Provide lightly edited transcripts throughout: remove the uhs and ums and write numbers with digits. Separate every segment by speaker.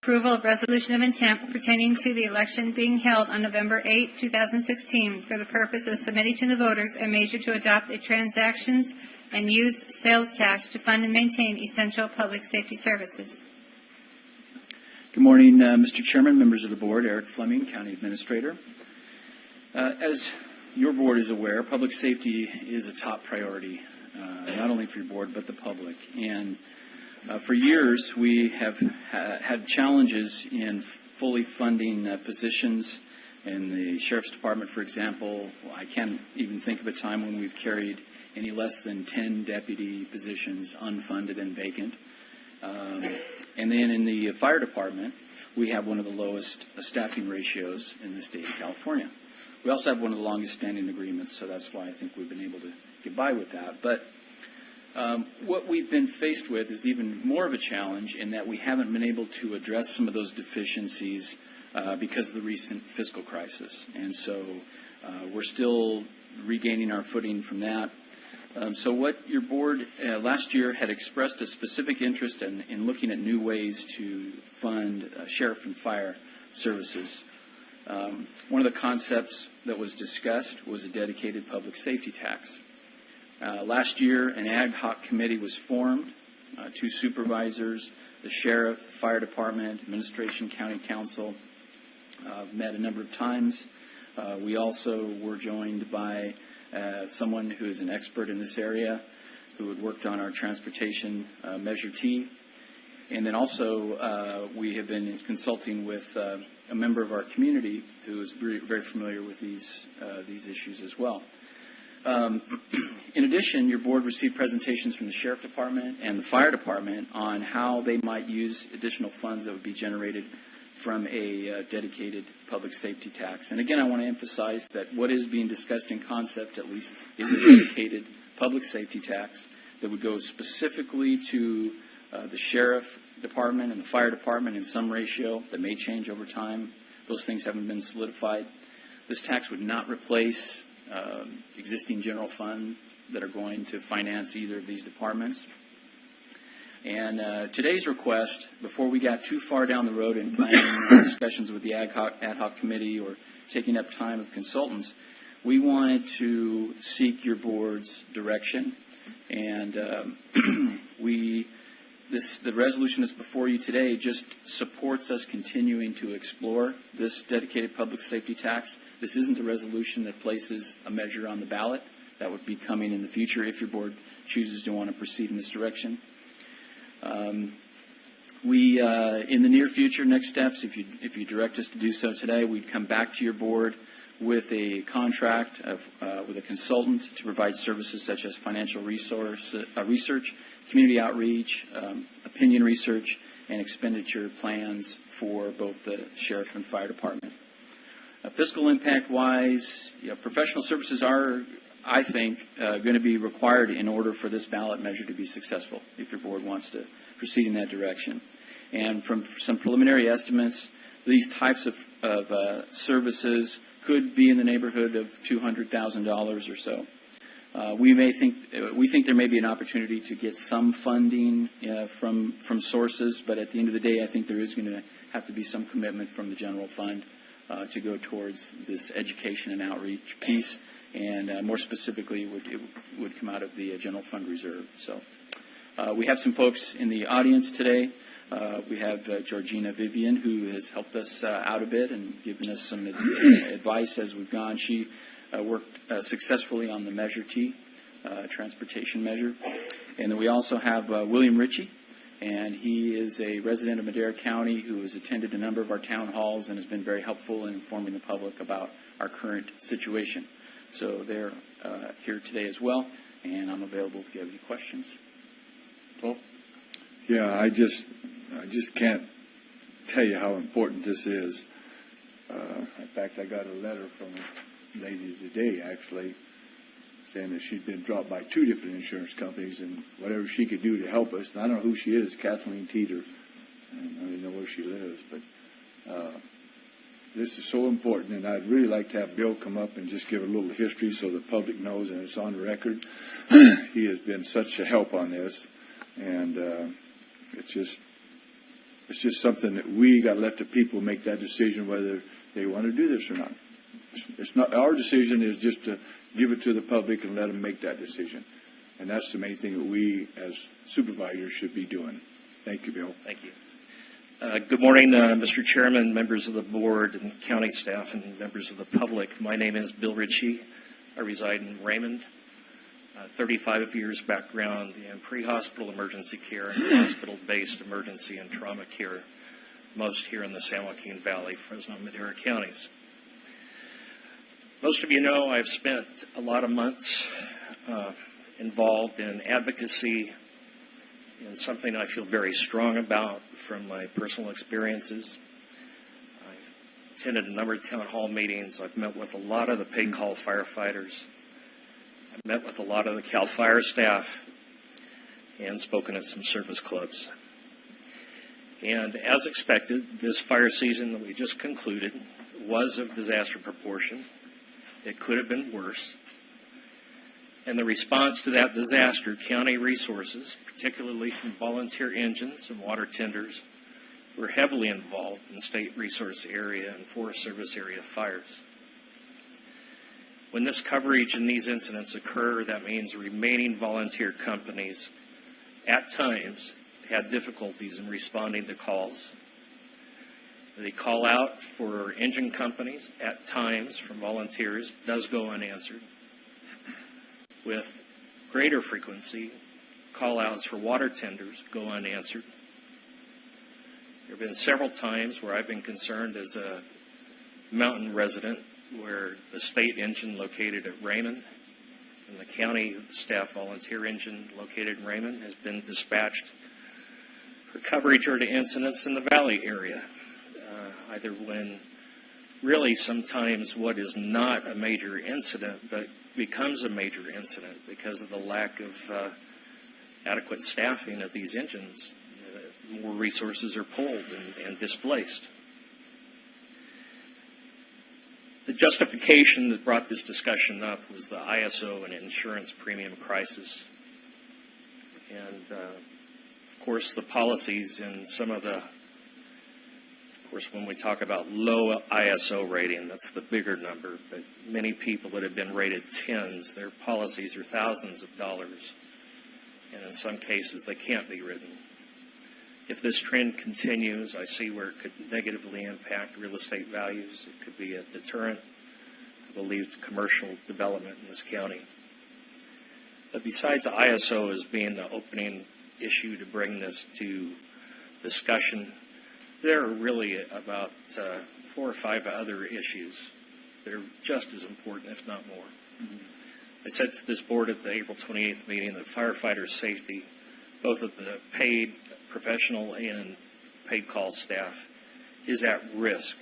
Speaker 1: Approval of resolution of intent pertaining to the election being held on November 8, 2016, for the purpose of submitting to the voters a measure to adopt a transactions and use sales tax to fund and maintain essential public safety services.
Speaker 2: Good morning, Mr. Chairman, members of the board. Eric Fleming, County Administrator. As your board is aware, public safety is a top priority, not only for your board but the public. And for years, we have had challenges in fully funding positions in the Sheriff's Department, for example. I can't even think of a time when we've carried any less than 10 deputy positions unfunded and vacant. And then in the Fire Department, we have one of the lowest staffing ratios in the state of California. We also have one of the longest standing agreements, so that's why I think we've been able to get by with that. But what we've been faced with is even more of a challenge in that we haven't been able to address some of those deficiencies because of the recent fiscal crisis. And so we're still regaining our footing from that. So what your board last year had expressed a specific interest in looking at new ways to fund sheriff and fire services. One of the concepts that was discussed was a dedicated public safety tax. Last year, an ad hoc committee was formed. 2 supervisors, the sheriff, the fire department, administration, county council met a number of times. We also were joined by someone who is an expert in this area, who had worked on our transportation Measure T. And then also we have been consulting with a member of our community who is very familiar with these issues as well. In addition, your board received presentations from the Sheriff Department and the Fire Department on how they might use additional funds that would be generated from a dedicated public safety tax. And again, I want to emphasize that what is being discussed in concept, at least, is a dedicated public safety tax that would go specifically to the Sheriff Department and the Fire Department in some ratio that may change over time. Those things haven't been solidified. This tax would not replace existing general funds that are going to finance either of these departments. And today's request, before we got too far down the road in planning discussions with the ad hoc committee or taking up time of consultants, we wanted to seek your board's direction. And the resolution that's before you today just supports us continuing to explore this dedicated public safety tax. This isn't a resolution that places a measure on the ballot. That would be coming in the future if your board chooses to want to proceed in this direction. In the near future, next steps, if you direct us to do so today, we'd come back to your board with a contract with a consultant to provide services such as financial research, community outreach, opinion research, and expenditure plans for both the sheriff and fire department. Fiscal impact-wise, professional services are, I think, going to be required in order for this ballot measure to be successful if your board wants to proceed in that direction. And from some preliminary estimates, these types of services could be in the neighborhood of $200,000 or so. We think there may be an opportunity to get some funding from sources, but at the end of the day, I think there is going to have to be some commitment from the general fund to go towards this education and outreach piece, and more specifically, it would come out of the general fund reserve. So we have some folks in the audience today. We have Georgina Vivian, who has helped us out a bit and given us some advice as we've gone. She worked successfully on the Measure T, transportation measure. And then we also have William Ritchie, and he is a resident of Madera County who has attended a number of our town halls and has been very helpful in informing the public about our current situation. So they're here today as well, and I'm available if you have any questions. Paul?
Speaker 3: Yeah, I just can't tell you how important this is. In fact, I got a letter from a lady today, actually, saying that she'd been dropped by 2 different insurance companies and whatever she could do to help us. And I don't know who she is, Kathleen Teeter. I don't even know where she lives, but this is so important, and I'd really like to have Bill come up and just give a little history so the public knows and it's on record. He has been such a help on this, and it's just It's just something that we got to let the people make that decision whether they want to do this or not. It's not our decision is just to give it to the public and let them make that decision. And that's the main thing that we as supervisors should be doing. Thank you, Bill.
Speaker 4: Thank you. Good morning, Mr. Chairman, members of the board, and county staff, and members of the public. My name is Bill Ritchie. I reside in Raymond. 35 years background in pre-hospital emergency care and hospital-based emergency and trauma care, most here in the San Joaquin Valley, Fresno, Madera counties. Most of you know I've spent a lot of months involved in advocacy in something I feel very strong about from my personal experiences. I've attended a number of town hall meetings. I've met with a lot of the paid call firefighters. I've met with a lot of the CAL FIRE staff and spoken at some service clubs. And as expected, this fire season that we just concluded was of disaster proportion. It could have been worse. And the response to that disaster, county resources, particularly from volunteer engines and water tenders, were heavily involved in state resource area and Forest Service area fires. When this coverage and these incidents occur, that means remaining volunteer companies at times had difficulties in responding to calls. The call out for engine companies at times from volunteers does go unanswered. With greater frequency, call outs for water tenders go unanswered. There have been several times where I've been concerned as a mountain resident where the state engine located at Raymond and the county staff volunteer engine located in Raymond has been dispatched for coverage or to incidents in the valley area. Either when really sometimes what is not a major incident but becomes a major incident because of the lack of adequate staffing of these engines. More resources are pulled and displaced. The justification that brought this discussion up was the ISO and insurance premium crisis. And, of course, the policies in some of the, of course, when we talk about low ISO rating, that's the bigger number. But many people that have been rated 10s, their policies are thousands of dollars. And in some cases, they can't be written. If this trend continues, I see where it could negatively impact real estate values. It could be a deterrent, I believe, to commercial development in this county. But besides ISO as being the opening issue to bring this to discussion, there are really about 4 or 5 other issues that are just as important, if not more. I said to this board at the April 28th meeting that firefighter safety, both of the paid professional and paid call staff, is at risk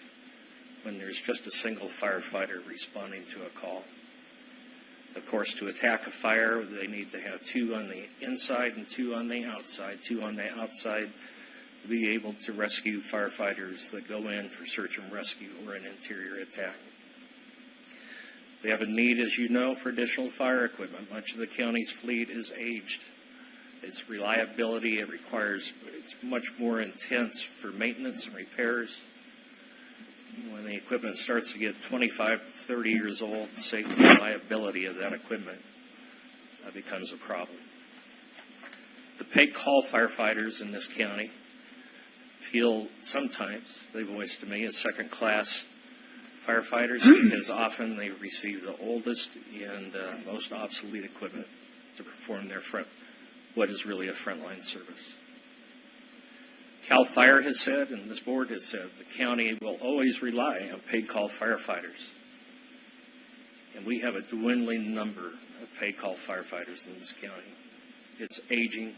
Speaker 4: when there's just a single firefighter responding to a call. Of course, to attack a fire, they need to have 2 on the inside and 2 on the outside. 2 on the outside to be able to rescue firefighters that go in for search and rescue or an interior attack. We have a need, as you know, for additional fire equipment. Much of the county's fleet is aged. Its reliability, it's much more intense for maintenance and repairs. When the equipment starts to get 25 to 30 years old, the safety and reliability of that equipment becomes a problem. The paid call firefighters in this county feel sometimes, they voice to me, as second-class firefighters because often they receive the oldest and most obsolete equipment to perform what is really a frontline service. CAL FIRE has said, and this board has said, the county will always rely on paid call firefighters. And we have a dwindling number of paid call firefighters in this county. It's aging.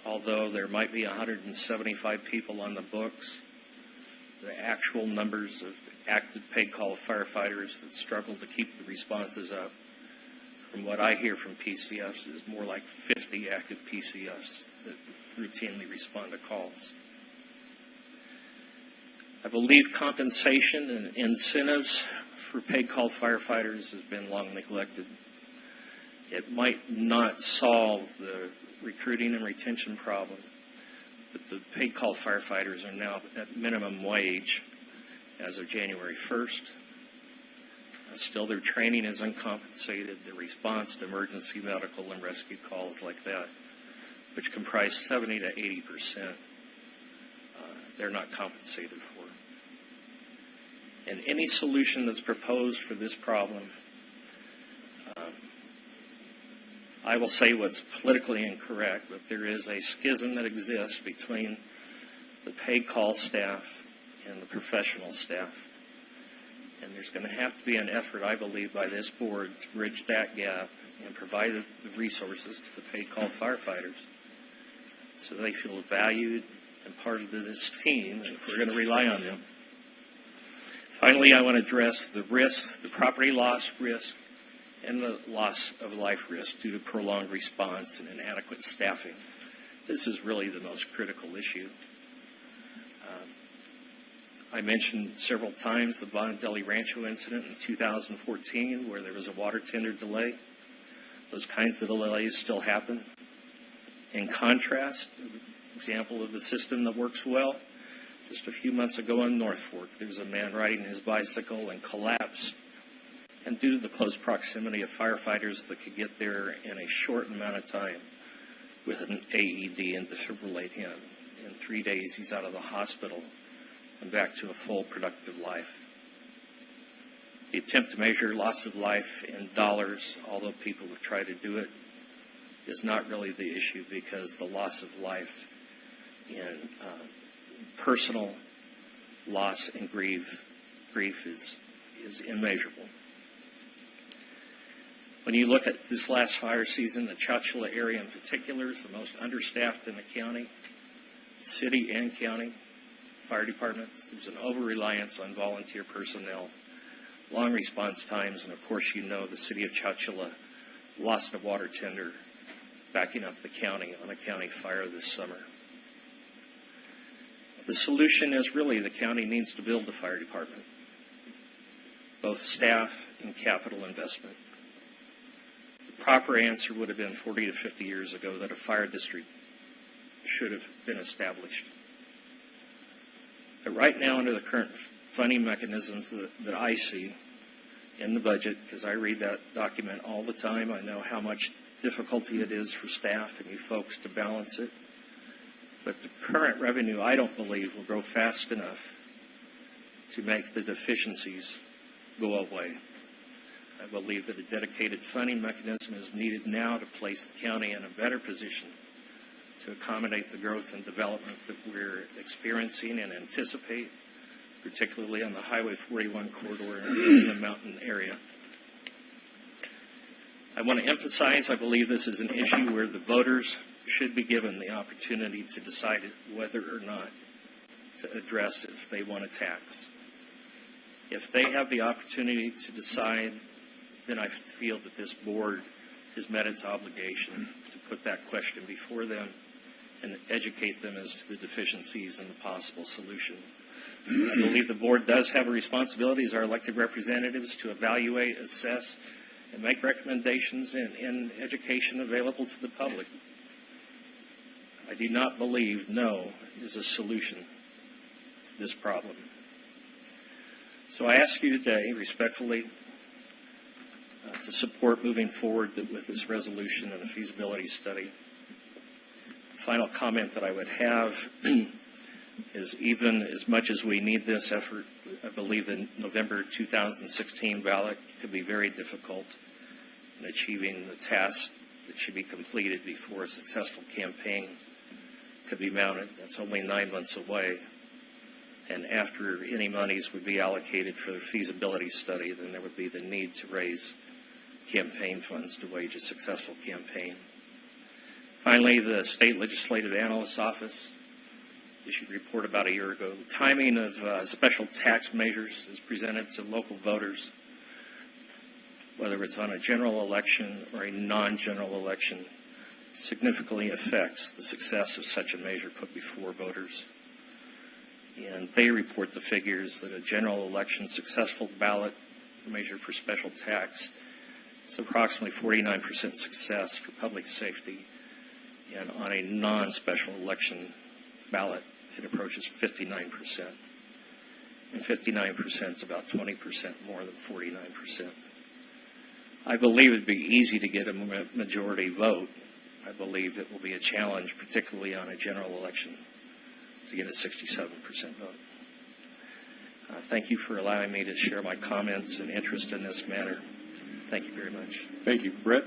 Speaker 4: Although there might be 175 people on the books, the actual numbers of active paid call firefighters that struggle to keep the responses up, from what I hear from PCFs, is more like 50 active PCFs that routinely respond to calls. I believe compensation and incentives for paid call firefighters has been long neglected. It might not solve the recruiting and retention problem, But the paid call firefighters are now at minimum wage as of January 1st. Still, their training is uncompensated. The response to emergency medical and rescue calls like that, which comprise 70 to 80%, they're not compensated for. And any solution that's proposed for this problem, I will say what's politically incorrect, but there is a schism that exists between the paid call staff and the professional staff. And there's going to have to be an effort, I believe, by this board to bridge that gap and provide the resources to the paid call firefighters so they feel valued and part of this team if we're going to rely on them. Finally, I want to address the risk, the property loss risk, and the loss of life risk due to prolonged response and inadequate staffing. This is really the most critical issue. I mentioned several times the Bondelli Rancho incident in 2014 where there was a water tender delay. Those kinds of delays still happen. In contrast, an example of the system that works well, just a few months ago in North Fork, there was a man riding his bicycle and collapsed. And due to the close proximity of firefighters that could get there in a short amount of time with an AED and defibrillate him, in 3 days he's out of the hospital and back to a full productive life. The attempt to measure loss of life in dollars, although people have tried to do it, is not really the issue because the loss of life in personal loss and grief is immeasurable. When you look at this last fire season, the Chowchilla area in particular is the most understaffed in the county, city and county. Fire departments. There's an over-reliance on volunteer personnel, long response times, and of course you know the city of Chowchilla lost a water tender backing up the county on a county fire this summer. The solution is really the county needs to build the fire department, both staff and capital investment. The proper answer would have been 40 to 50 years ago that a fire district should have been established. But right now, under the current funding mechanisms that I see in the budget, because I read that document all the time, I know how much difficulty it is for staff and you folks to balance it. But the current revenue, I don't believe, will grow fast enough to make the deficiencies go away. I believe that a dedicated funding mechanism is needed now to place the county in a better position to accommodate the growth and development that we're experiencing and anticipate, particularly on the Highway 41 corridor in the mountain area. I want to emphasize, I believe this is an issue where the voters should be given the opportunity to decide whether or not to address if they want a tax. If they have the opportunity to decide, then I feel that this board has met its obligation to put that question before them and educate them as to the deficiencies and the possible solution. I believe the board does have a responsibility as our elected representatives to evaluate, assess, and make recommendations in education available to the public. I do not believe no is a solution to this problem. So I ask you today, respectfully, to support moving forward with this resolution and a feasibility study. Final comment that I would have is even as much as we need this effort, I believe the November 2016 ballot could be very difficult in achieving the task that should be completed before a successful campaign could be mounted. That's only 9 months away. And after any monies would be allocated for the feasibility study, then there would be the need to raise campaign funds to wage a successful campaign. Finally, the State Legislative Analyst's Office issued a report about a year ago. The timing of special tax measures is presented to local voters, whether it's on a general election or a non-general election, significantly affects the success of such a measure put before voters. And they report the figures that a general election successful ballot measure for special tax is approximately 49% success for public safety. And on a non-special election ballot, it approaches 59%. And 59% is about 20% more than 49%. I believe it would be easy to get a majority vote. I believe it will be a challenge, particularly on a general election, to get a 67% vote. Thank you for allowing me to share my comments and interest in this matter. Thank you very much.
Speaker 5: Thank you. Brett?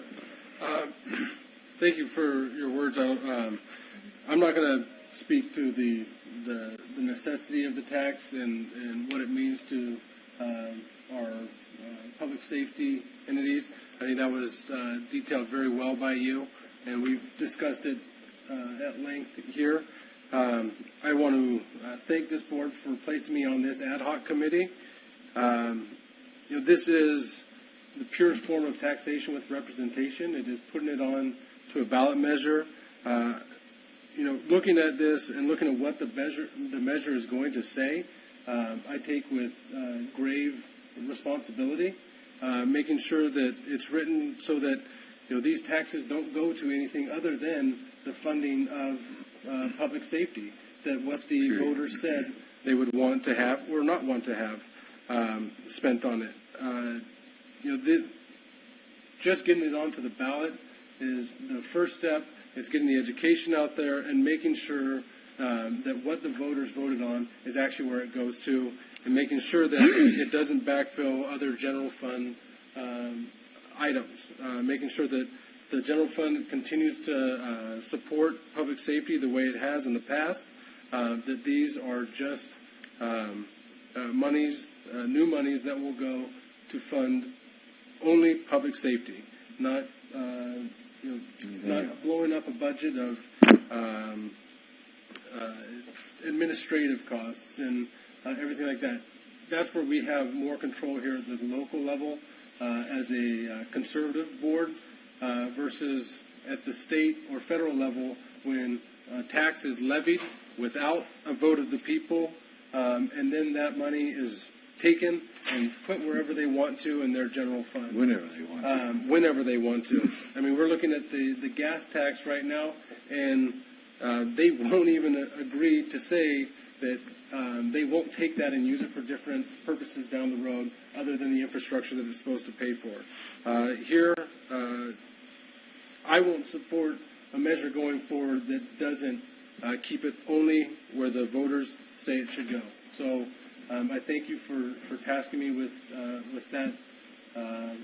Speaker 6: Thank you for your words. I'm not going to speak to the necessity of the tax and what it means to our public safety entities. I think that was detailed very well by you, and we've discussed it at length here. I want to thank this board for placing me on this ad hoc committee. This is the purest form of taxation with representation. It is putting it on to a ballot measure. Looking at this and looking at what the measure is going to say, I take with grave responsibility, making sure that it's written so that these taxes don't go to anything other than the funding of public safety, that what the voters said they would want to have or not want to have spent on it. Just getting it onto the ballot is the first step. It's getting the education out there and making sure that what the voters voted on is actually where it goes to, and making sure that it doesn't backfill other general fund items, making sure that the general fund continues to support public safety the way it has in the past, that these are just new monies that will go to fund only public safety, not blowing up a budget of administrative costs and everything like that. That's where we have more control here at the local level as a conservative board versus at the state or federal level when a tax is levied without a vote of the people, and then that money is taken and put wherever they want to in their general fund.
Speaker 3: Whenever they want to.
Speaker 6: Whenever they want to. I mean, we're looking at the gas tax right now, and they won't even agree to say that they won't take that and use it for different purposes down the road other than the infrastructure that it's supposed to pay for. Here, I won't support a measure going forward that doesn't keep it only where the voters say it should go. So I thank you for tasking me with that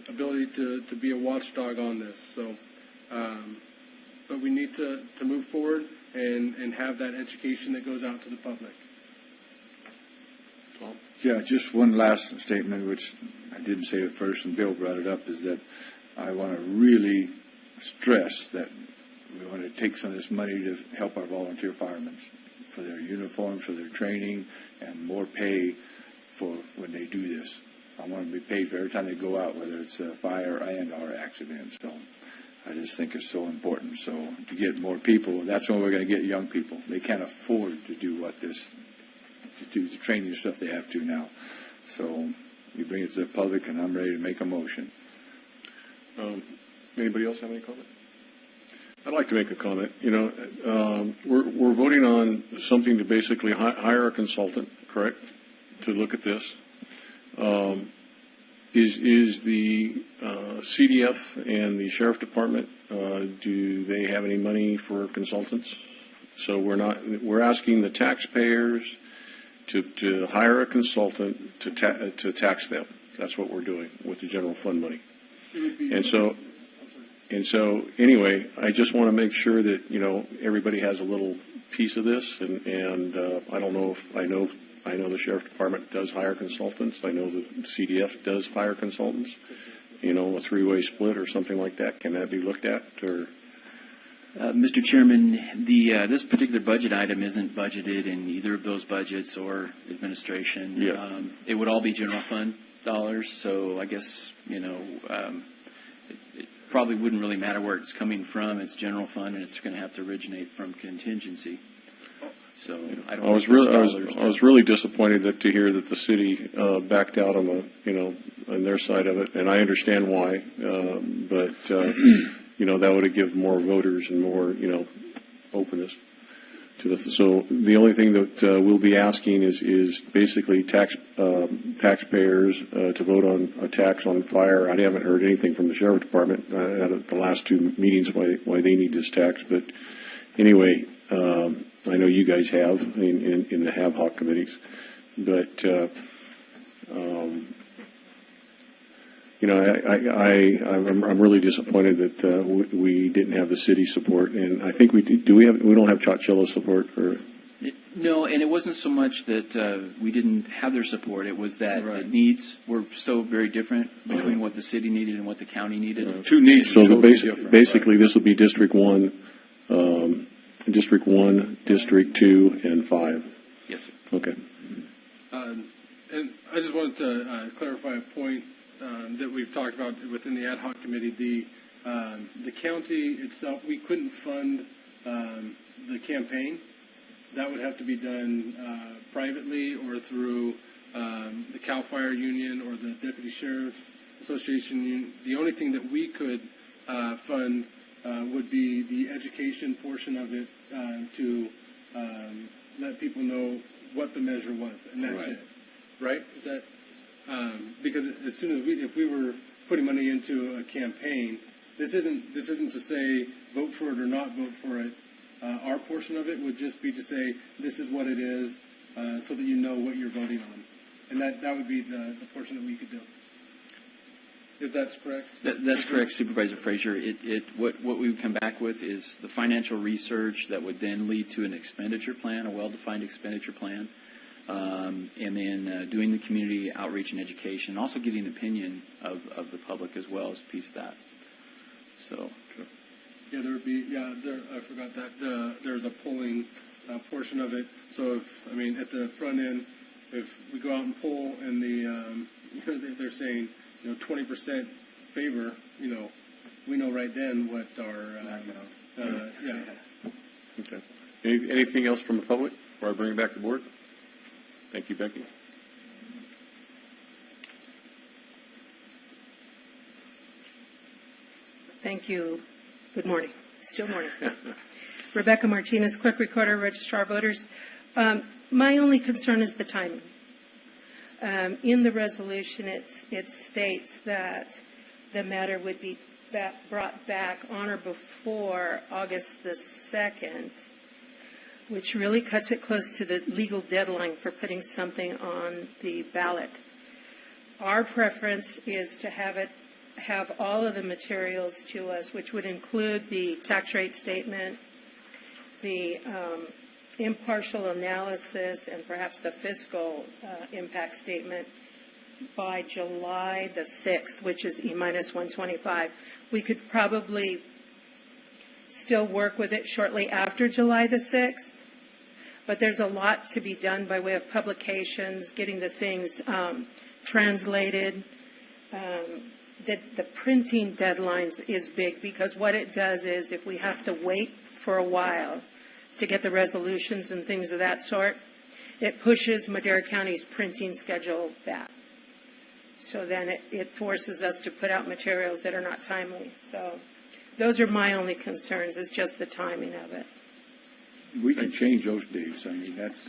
Speaker 6: ability to be a watchdog on this. So, but we need to move forward and have that education that goes out to the public.
Speaker 3: Yeah, just one last statement, which I didn't say at first, and Bill brought it up, is that I want to really stress that we want to take some of this money to help our volunteer firemen for their uniforms, for their training, and more pay for when they do this. I want them to be paid for every time they go out, whether it's a fire and or accident. So I just think it's so important. So to get more people, that's when we're going to get young people. They can't afford to do the training stuff they have to now. So you bring it to the public, and I'm ready to make a motion.
Speaker 5: Anybody else have any comment? I'd like to make a comment. We're voting on something to basically hire a consultant, correct, to look at this. Is the CDF and the Sheriff Department, do they have any money for consultants? So we're asking the taxpayers to hire a consultant to tax them. That's what we're doing with the general fund money. And so anyway, I just want to make sure that everybody has a little piece of this, and I don't know if I know the Sheriff Department does hire consultants. I know the CDF does hire consultants. A three-way split or something like that. Can that be looked at? Or
Speaker 2: Mr. Chairman, this particular budget item isn't budgeted in either of those budgets or administration.
Speaker 5: Yeah.
Speaker 2: It would all be general fund dollars, so I guess, it probably wouldn't really matter where it's coming from. It's general fund, and it's going to have to originate from contingency. So I was
Speaker 5: really disappointed to hear that the city backed out on on their side of it, and I understand why. But that would have given more voters and more openness. So the only thing that we'll be asking is basically taxpayers to vote on a tax on fire. I haven't heard anything from the sheriff department at the last two meetings why they need this tax. But anyway, I know you guys have in the Have Hawk committees. But I'm really disappointed that we didn't have the city support, and I think we do. We don't have Chowchilla support, or
Speaker 2: No, and it wasn't so much that we didn't have their support. It was that
Speaker 3: Right.
Speaker 2: the needs were so very different between what the city needed and what the county needed.
Speaker 3: Two needs
Speaker 5: so
Speaker 3: are totally
Speaker 5: the
Speaker 3: different.
Speaker 5: basically this will be District 1, District 1, District 2, and 5.
Speaker 2: Yes, sir.
Speaker 5: Okay.
Speaker 6: And I just wanted to clarify a point that we've talked about within the ad hoc committee. The county itself, we couldn't fund the campaign. That would have to be done privately or through the CAL FIRE union or the Deputy Sheriff's Association union. The only thing that we could fund would be the education portion of it to let people know what the measure was, and that's
Speaker 3: Right.
Speaker 6: it. Right? Is that because as soon as if we were putting money into a campaign, this isn't to say vote for it or not vote for it. Our portion of it would just be to say this is what it is, so that you know what you're voting on, and that would be the portion that we could do. If that's correct.
Speaker 2: That's correct, Supervisor Frazier. What we would come back with is the financial research that would then lead to an expenditure plan, a well-defined expenditure plan, and then doing the community outreach and education, also getting the opinion of the public as well as a piece of that. So.
Speaker 6: Yeah, there would be. Yeah, I forgot that. There's a polling portion of it. So at the front end, if we go out and poll and they're saying 20% favor, we know right then what our yeah.
Speaker 5: Okay. Anything else from the public before I bring it back to the board? Thank you, Becky.
Speaker 7: Thank you. Good morning. Still morning. Rebecca Martinez, Clerk Recorder, Registrar of Voters. My only concern is the timing. In the resolution, it states that the matter would be brought back on or before August the 2nd, which really cuts it close to the legal deadline for putting something on the ballot. Our preference is to have all of the materials to us, which would include the tax rate statement, the impartial analysis, and perhaps the fiscal impact statement by July the 6th, which is E-minus 125. We could probably still work with it shortly after July the 6th, but there's a lot to be done by way of publications, getting the things translated. The printing deadlines is big because what it does is if we have to wait for a while to get the resolutions and things of that sort, it pushes Madera County's printing schedule back. So then it forces us to put out materials that are not timely. So those are my only concerns, is just the timing of it.
Speaker 3: We can change those dates. I mean, that's.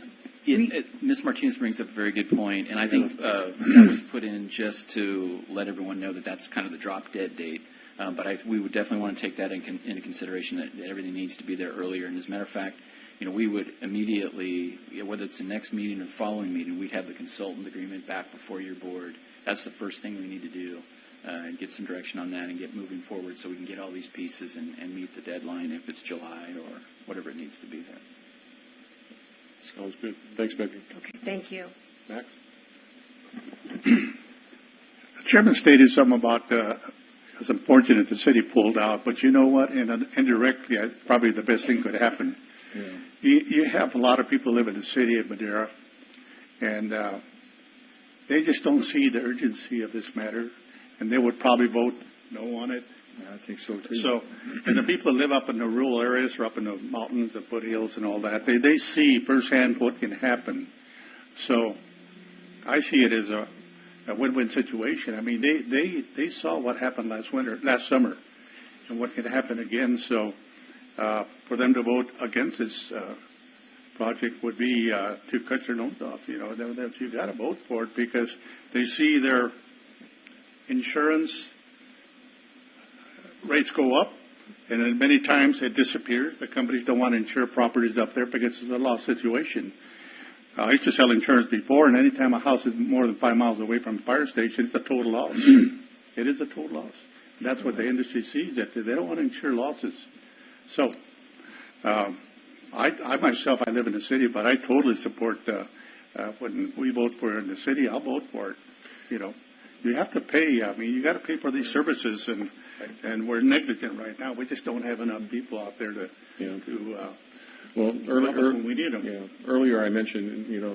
Speaker 2: Ms. Martinez brings up a very good point, and I think that was put in just to let everyone know that that's kind of the drop-dead date. But we would definitely want to take that into consideration, that everything needs to be there earlier. And as a matter of fact, we would immediately, whether it's the next meeting or the following meeting, we'd have the consultant agreement back before your board. That's the first thing we need to do, and get some direction on that and get moving forward so we can get all these pieces and meet the deadline if it's July or whatever it needs to be there.
Speaker 5: Sounds good. Thanks, Becky.
Speaker 7: Okay, thank you.
Speaker 5: Max?
Speaker 8: The chairman stated something about it's unfortunate the city pulled out, but you know what? Indirectly, probably the best thing could happen.
Speaker 3: Yeah.
Speaker 8: You have a lot of people live in the city of Madera, and they just don't see the urgency of this matter, and they would probably vote no on it.
Speaker 3: I think so too.
Speaker 8: So, and the people that live up in the rural areas or up in the mountains, the foothills and all that, they see firsthand what can happen. So I see it as a win-win situation. I mean, they saw what happened last summer, and what can happen again. So for them to vote against this project would be to cut their nose off. You know, that you got to vote for it because they see their insurance rates go up, and then many times it disappears. The companies don't want to insure properties up there because it's a loss situation. I used to sell insurance before, and anytime a house is more than 5 miles away from a fire station, it's a total loss. It is a total loss. That's what the industry sees. That they don't want to insure losses. So, I myself, I live in the city, but I totally support when we vote for it in the city. I'll vote for it. You know, you have to pay. I mean, you got to pay for these services, and we're negligent right now. We just don't have enough people out there to
Speaker 5: Well,
Speaker 8: earlier when we need them.
Speaker 5: Earlier I mentioned, you know,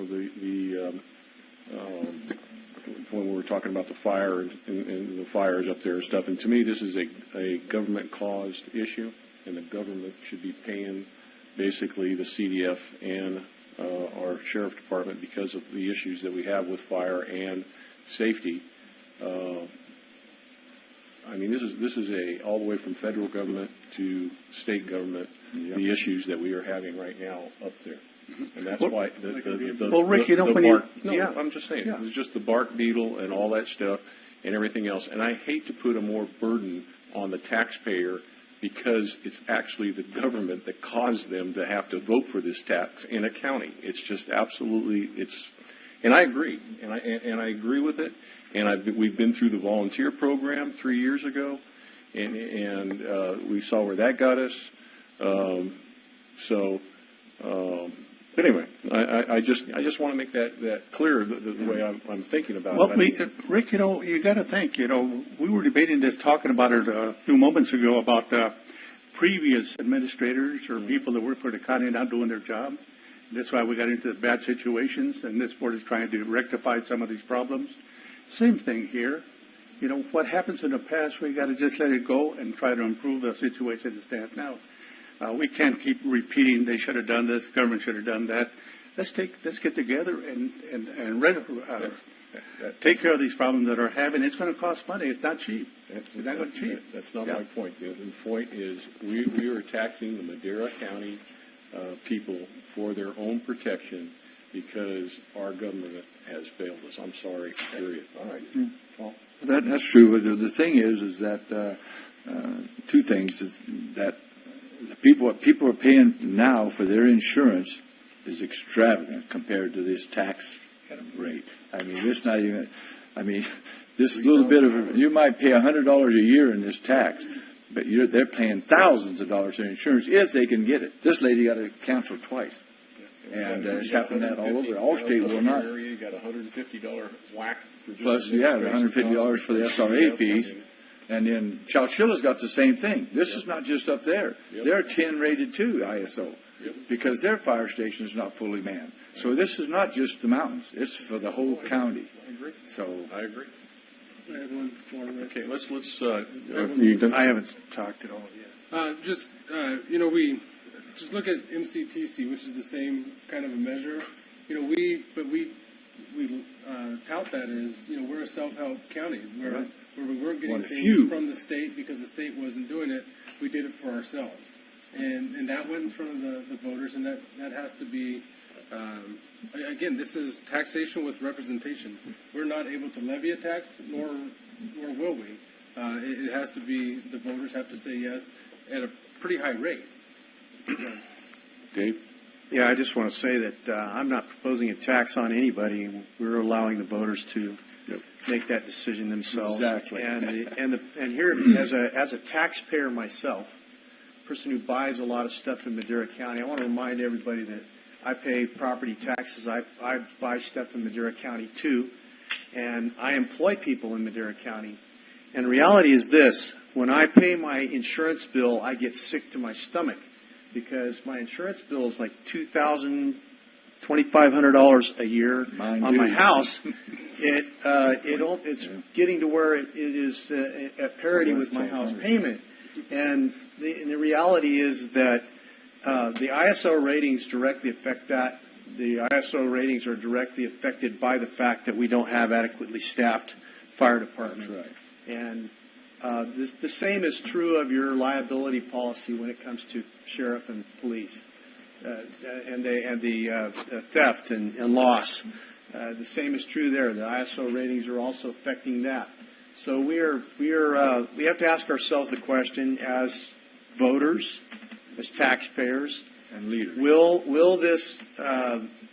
Speaker 5: when we were talking about the fire and the fires up there and stuff. And to me, this is a government-caused issue, and the government should be paying basically the CDF and our sheriff department because of the issues that we have with fire and safety. I mean, this is all the way from federal government to state government, the issues that we are having right now up there. And that's why
Speaker 8: Rick, you know, when you...
Speaker 5: No, I'm just saying, it's just the bark beetle and all that stuff and everything else. And I hate to put a more burden on the taxpayer because it's actually the government that caused them to have to vote for this tax in a county. It's just absolutely, and I agree, and I agree with it. And we've been through the volunteer program 3 years ago, and we saw where that got us. But anyway, I just want to make that clear the way I'm thinking about it.
Speaker 8: Well, Rick, you know, you got to think. You know, we were debating this, talking about it a few moments ago about previous administrators or people that work for the county not doing their job. That's why we got into the bad situations, and this board is trying to rectify some of these problems. Same thing here. You know, what happens in the past, we got to just let it go and try to improve the situation as it stands now. We can't keep repeating they should have done this, government should have done that. Let's get together and take care of these problems that are having. It's going to cost money. It's not cheap. It's not going to cheap.
Speaker 5: That's not my point. The point is we are taxing the Madera County people for their own protection because our government has failed us. I'm sorry, period. All right. Paul?
Speaker 3: That's true. But the thing is that two things is that what people are paying now for their insurance is extravagant compared to this tax rate. I mean, it's not even. I mean, this little bit of you might pay $100 a year in this tax, but they're paying thousands of dollars in insurance if they can get it. This lady got to cancel twice. And it's happened that all over. Allstate will not.
Speaker 5: You got $150 whack.
Speaker 3: Plus, $150 for the SRA fees. And then Chowchilla's got the same thing. This is not just up there. They're 10 rated too, ISO, because their fire station is not fully manned. So this is not just the mountains. It's for the whole county.
Speaker 5: I agree.
Speaker 3: So
Speaker 5: I agree.
Speaker 6: I have one more.
Speaker 5: Okay, let's.
Speaker 9: I haven't talked at all yet.
Speaker 6: We just look at MCTC, which is the same kind of a measure. You know, we tout that as, you know, we're a self-help county where we weren't getting things from the state because the state wasn't doing it. We did it for ourselves, and that went in front of the voters, and that has to be. Again, this is taxation with representation. We're not able to levy a tax, nor will we. It has to be, the voters have to say yes at a pretty high rate.
Speaker 5: Dave?
Speaker 9: Yeah, I just want to say that I'm not proposing a tax on anybody. We're allowing the voters to make that decision themselves.
Speaker 3: Exactly.
Speaker 9: And here, as a taxpayer myself, person who buys a lot of stuff in Madera County, I want to remind everybody that I pay property taxes. I buy stuff in Madera County too, and I employ people in Madera County. And the reality is this: when I pay my insurance bill, I get sick to my stomach because my insurance bill is like $2,000, $2,500 a year on my house. It's getting to where it is at parity with my house payment. And the reality is that the ISO ratings directly affect that. The ISO ratings are directly affected by the fact that we don't have adequately staffed fire department.
Speaker 3: That's right.
Speaker 9: And the same is true of your liability policy when it comes to sheriff and police. the theft and loss. The same is true there. The ISO ratings are also affecting that. So we have to ask ourselves the question as voters, as taxpayers,
Speaker 3: And leaders.
Speaker 9: will this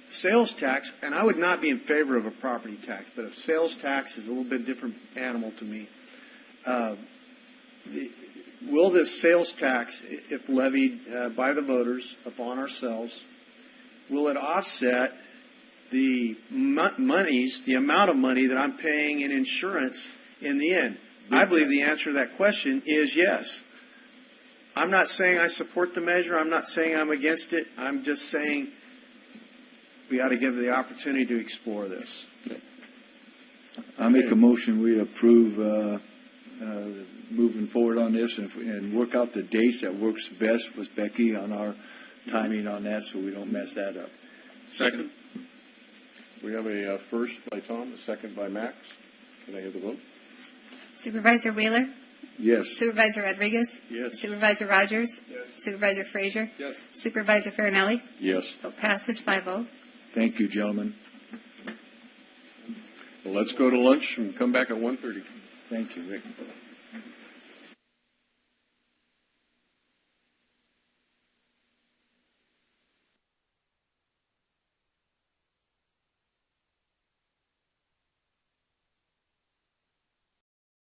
Speaker 9: sales tax, and I would not be in favor of a property tax, but a sales tax is a little bit different animal to me. Will this sales tax, if levied by the voters upon ourselves, will it offset the amount of money that I'm paying in insurance in the end? I believe the answer to that question is yes. I'm not saying I support the measure. I'm not saying I'm against it. I'm just saying we ought to give the opportunity to explore this.
Speaker 3: I make a motion we approve moving forward on this and work out the dates that works best with Becky on our timing on that so we don't mess that up.
Speaker 5: Second. We have a first by Tom, a second by Max. Can I have the vote?
Speaker 1: Supervisor Wheeler?
Speaker 3: Yes.
Speaker 1: Supervisor Rodriguez?
Speaker 8: Yes.
Speaker 1: Supervisor Rogers?
Speaker 8: Yes.
Speaker 1: Supervisor Frazier?
Speaker 6: Yes.
Speaker 1: Supervisor Farinelli?
Speaker 5: Yes.
Speaker 1: Vote passes 5-0.
Speaker 3: Thank you, gentlemen.
Speaker 5: Well, let's go to lunch and come back at 1:30.
Speaker 3: Thank you, Rick.